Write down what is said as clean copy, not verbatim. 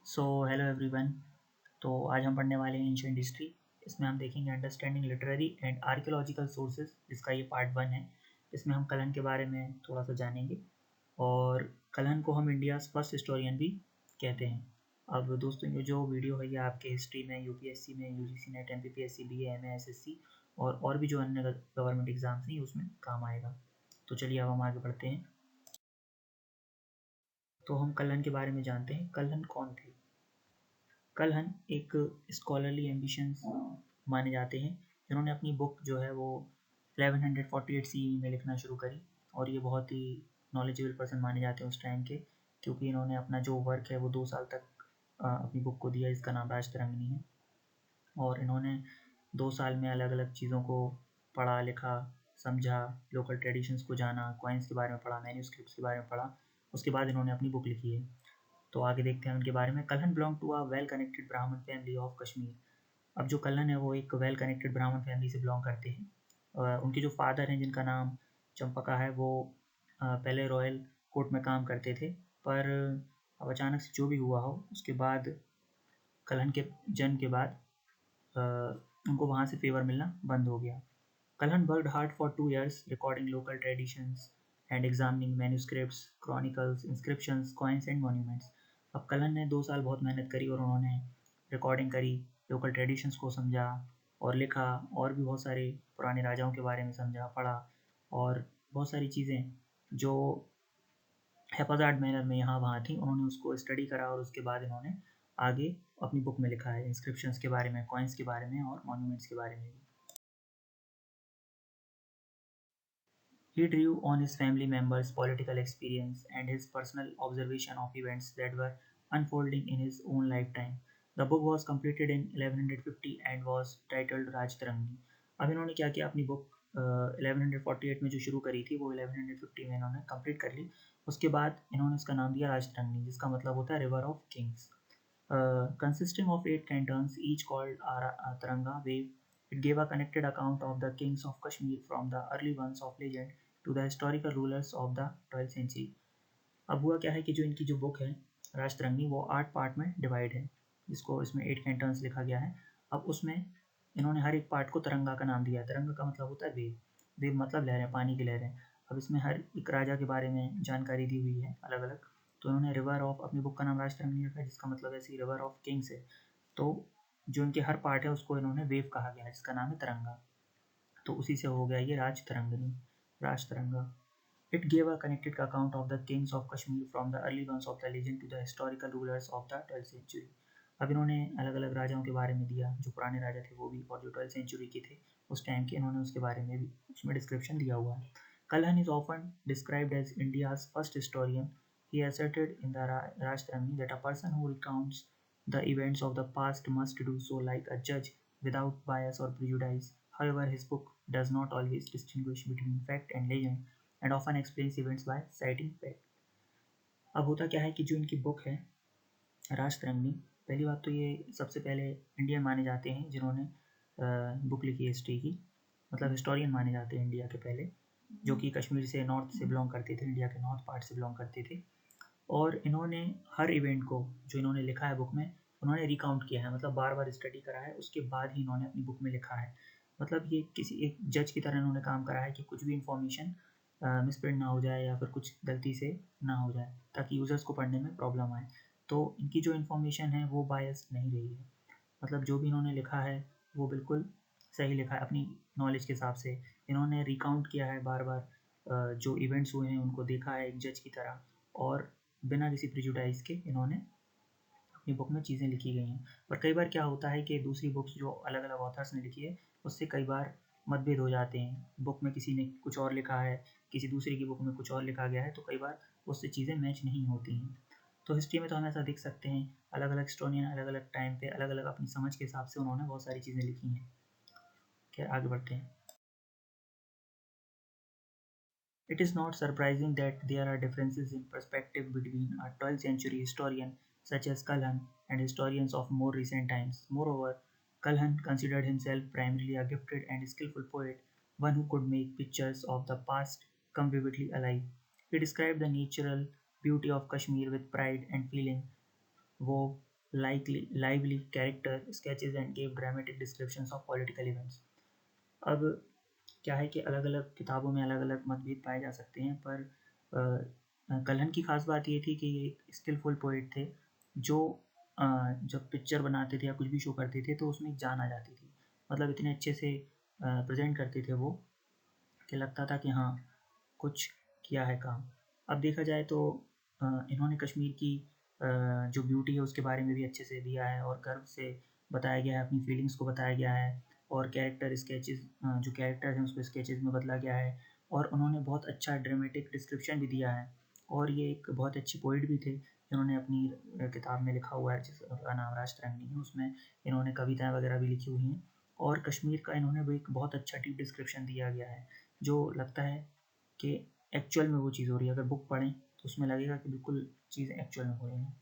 So hello everyone. तो आज हम पढ़ने वाले हैं एंशिएंट हिस्ट्री। इसमें हम देखेंगे understanding literary and archaeological sources, जिसका ये पार्ट 1 है। इसमें हम कलहन के बारे में थोड़ा सा जानेंगे और कलहन को हम इंडियाज़ फर्स्ट हिस्टोरियन भी कहते हैं। अब दोस्तों, ये जो वीडियो है ये आपके हिस्ट्री में, यूपीएससी में, UGC net, MPPSC, BA, MA, SSC और भी जो अन्य गवर्नमेंट एग्जाम्स हैं उसमें काम आएगा। तो चलिए अब हम आगे बढ़ते हैं। तो हम कलहन के बारे में जानते हैं। कलहन कौन थे? कलहन एक स्कॉलरली एम्बिशंस माने जाते हैं, जिन्होंने अपनी बुक जो है वो 1148 सीई में लिखना शुरू करी। और ये बहुत ही नॉलेजेबल पर्सन माने जाते हैं उस टाइम के, क्योंकि इन्होंने अपना जो वर्क है वो 2 साल तक अपनी बुक को दिया, जिसका नाम राजतरंगिणी है। और इन्होंने 2 साल में अलग अलग चीज़ों को पढ़ा, लिखा, समझा, लोकल ट्रेडिशंस को जाना, कॉइन्स के बारे में पढ़ा, मैन्यूस्क्रिप्ट्स के बारे में पढ़ा। उसके बाद इन्होंने अपनी बुक लिखी है। तो आगे देखते हैं उनके बारे में। Kalhana belong to a well connected Brahmin family of Kashmir. अब जो कलहन है वो एक वेल कनेक्टेड ब्राह्मण फैमिली से बिलोंग करते हैं। उनके जो फादर हैं, जिनका नाम चंपका है, वो पहले रॉयल कोर्ट में काम करते थे, पर अब अचानक से जो भी हुआ हो उसके बाद कलहन के जन्म के बाद अ, उनको वहाँ से फेवर मिलना बंद हो गया। Kalhana worked hard for 2 years recording local traditions and examining manuscripts, chronicles, inscriptions, coins and monuments. अब कलहन ने 2 साल बहुत मेहनत करी और उन्होंने रिकॉर्डिंग करी, लोकल ट्रेडिशंस को समझा और लिखा, और भी बहुत सारे पुराने राजाओं के बारे में समझा, पढ़ा, और बहुत सारी चीज़ें जो हैप्पजार्ड मैनर में यहाँ वहाँ थी, उन्होंने उसको स्टडी करा और उसके बाद इन्होंने आगे अपनी बुक में लिखा है इंस्क्रिप्शंस के बारे में, कॉइन्स के बारे में और मॉन्यूमेंट्स के बारे में भी। He drew on his family members' political experience and his personal observation of events that were unfolding in his own lifetime. The book was completed in 1150 and was titled Rajtarangni. अब इन्होंने क्या किया, अपनी book 1148 में जो शुरू करी थी वो 1150 में इन्होंने कंप्लीट कर ली। उसके बाद इन्होंने इसका नाम दिया राजतरंगिणी, जिसका मतलब होता है river of Kings. Consisting of 8 cantons, each called Taranga Wave, it gave a connected account of the kings of Kashmir from the early ones of legend to the historical rulers of the 12th century. अब हुआ क्या है कि जो इनकी जो book है राजतरंगिणी, वो 8 पार्ट में डिवाइड है, जिसको इसमें 8 कैंटन्स लिखा गया है। अब उसमें इन्होंने हर एक पार्ट को तरंगा का नाम दिया है। तरंगा का मतलब होता है वेव, वेव मतलब लहरें, पानी की लहरें। अब इसमें हर एक राजा के बारे में जानकारी दी हुई है अलग अलग। तो इन्होंने रिवर ऑफ, अपनी बुक का नाम राजतरंगिणी रखा है, जिसका मतलब ऐसे ही रिवर ऑफ किंग्स है। तो जो इनके हर पार्ट है उसको इन्होंने वेव कहा गया है, जिसका नाम है तरंगा। तो उसी से हो गया ये Rajatarangini, राजतरंगा। It gave a connected account of the kings of Kashmir from the early ones of the legend to the historical rulers of the 12th century. अब इन्होंने अलग अलग राजाओं के बारे में दिया, जो पुराने राजा थे वो भी, और जो 12th सेंचुरी के थे उस टाइम के, इन्होंने उसके बारे में भी उसमें डिस्क्रिप्शन दिया हुआ है। Kalhan is often described as India's first historian. He asserted in the Rajtarangini that a person who recounts the events of the past must do so like a judge without bias or prejudice. However, his book does not always distinguish between fact and legend and often explains events by citing fact. अब होता क्या है कि जो इनकी book है राजतरंगिणी, पहली बात तो ये सबसे पहले इंडियन माने जाते हैं जिन्होंने बुक लिखी है हिस्ट्री की, मतलब हिस्टोरियन माने जाते हैं इंडिया के पहले, जो कि कश्मीर से, नॉर्थ से बिलोंग करते थे, इंडिया के नॉर्थ पार्ट से बिलोंग करते थे। और इन्होंने हर इवेंट को जो इन्होंने लिखा है बुक में, उन्होंने रिकाउंट किया है, मतलब बार बार स्टडी करा है, उसके बाद ही इन्होंने अपनी बुक में लिखा है। मतलब ये किसी एक जज की तरह इन्होंने काम करा है कि कुछ भी इंफॉर्मेशन मिसप्रिंट ना हो जाए या फिर कुछ गलती से ना हो जाए, ताकि यूज़र्स को पढ़ने में प्रॉब्लम आए। तो इनकी जो इन्फॉर्मेशन है वो बायस नहीं रही है, मतलब जो भी इन्होंने लिखा है वो बिल्कुल सही लिखा है अपनी नॉलेज के हिसाब से। इन्होंने रिकाउंट किया है बार बार, जो इवेंट्स हुए हैं उनको देखा है एक जज की तरह, और बिना किसी प्रिजुडाइज के इन्होंने अपनी बुक में चीज़ें लिखी गई हैं। पर कई बार क्या होता है कि दूसरी बुक्स जो अलग अलग ऑथर्स ने लिखी है उससे कई बार मतभेद हो जाते हैं। बुक में किसी ने कुछ और लिखा है, किसी दूसरे की बुक में कुछ और लिखा गया है, तो कई बार उससे चीज़ें मैच नहीं होती हैं। तो हिस्ट्री में तो हम ऐसा देख सकते हैं, अलग अलग हिस्टोरियन अलग अलग टाइम पे अलग अलग अपनी समझ के हिसाब से उन्होंने बहुत सारी चीज़ें लिखी हैं। खैर आगे बढ़ते हैं। It is not surprising that there are differences in perspective between a 12th century historian such as Kalhan and historians of more recent times. Moreover, Kalhan considered himself primarily a gifted and skillful poet, one who could make pictures of the past come vividly alive. He described the natural beauty of Kashmir with pride and feeling, wove lively character sketches and gave dramatic descriptions of political events. अब क्या है कि अलग-अलग किताबों में अलग-अलग मतभेद पाए जा सकते हैं, पर कल्हण की ख़ास बात ये थी कि ये एक स्किलफुल पोएट थे जो अ, जब पिक्चर बनाते थे या कुछ भी शो करते थे तो उसमें एक जान आ जाती थी। मतलब इतने अच्छे से प्रेज़ेंट करते थे वो कि लगता था कि हाँ, कुछ किया है काम। अब देखा जाए तो इन्होंने कश्मीर की जो ब्यूटी है उसके बारे में भी अच्छे से दिया है और गर्व से बताया गया है, अपनी फीलिंग्स को बताया गया है और कैरेक्टर स्केचेस जो कैरेक्टर्स हैं उसको स्केचेस में बदला गया है और उन्होंने बहुत अच्छा ड्रामेटिक डिस्क्रिप्शन भी दिया है और ये एक बहुत अच्छी पोएट भी थे जिन्होंने अपनी किताब में लिखा हुआ है जिसका नाम राजतरंगिणी है, उसमें इन्होंने कविताएँ वगैरह भी लिखी हुई हैं और कश्मीर का इन्होंने भी एक बहुत अच्छा डीप डिस्क्रिप्शन दिया गया है, जो लगता है कि एक्चुअल में वो चीज़ हो रही है। अगर बुक पढ़ें तो उसमें लगेगा कि बिल्कुल चीज़ें एक्चुअल में हो रही हैं।